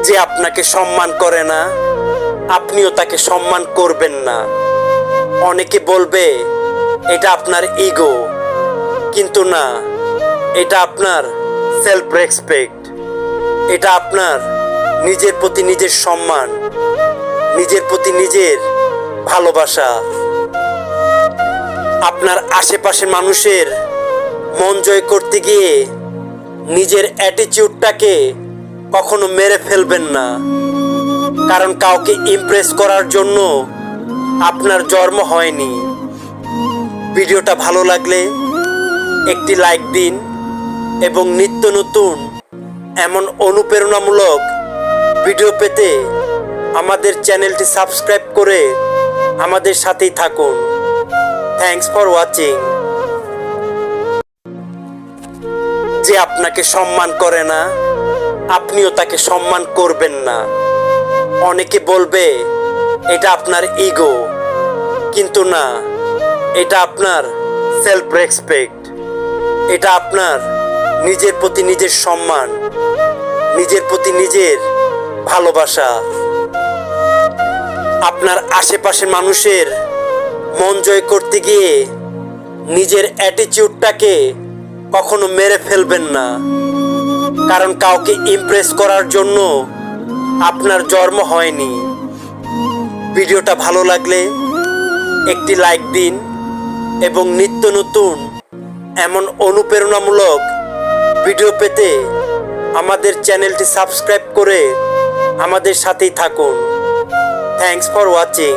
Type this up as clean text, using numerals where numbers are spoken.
যে আপনাকে সম্মান করে না, আপনিও তাকে সম্মান করবেন না। অনেকে বলবে এটা আপনার ইগো, কিন্তু না, এটা আপনার সেলফ রেসপেক্ট। এটা আপনার নিজের প্রতি নিজের সম্মান, নিজের প্রতি নিজের ভালোবাসা। আপনার আশেপাশে মানুষের মন জয় করতে গিয়ে নিজের অ্যাটিটিউডটাকে কখনো মেরে ফেলবেন না, কারণ কাউকে ইমপ্রেস করার জন্য আপনার জন্ম হয়নি। ভিডিওটা ভালো লাগলে একটি লাইক দিন এবং নিত্য নতুন এমন অনুপ্রেরণামূলক ভিডিও পেতে আমাদের চ্যানেলটি সাবস্ক্রাইব করে আমাদের সাথেই থাকুন। Thanks for watching. যে আপনাকে সম্মান করে না, আপনিও তাকে সম্মান করবেন না। অনেকে বলবে এটা আপনার ইগো, কিন্তু না, এটা আপনার সেলফ রেসপেক্ট। এটা আপনার নিজের প্রতি নিজের সম্মান, নিজের প্রতি নিজের ভালোবাসা। আপনার আশেপাশে মানুষের মন জয় করতে গিয়ে নিজের অ্যাটিটিউডটাকে কখনো মেরে ফেলবেন না, কারণ কাউকে ইমপ্রেস করার জন্য আপনার জন্ম হয়নি। ভিডিওটা ভালো লাগলে একটি লাইক দিন এবং নিত্য নতুন এমন অনুপ্রেরণামূলক ভিডিও পেতে আমাদের চ্যানেলটি সাবস্ক্রাইব করে আমাদের সাথেই থাকুন। Thanks for watching.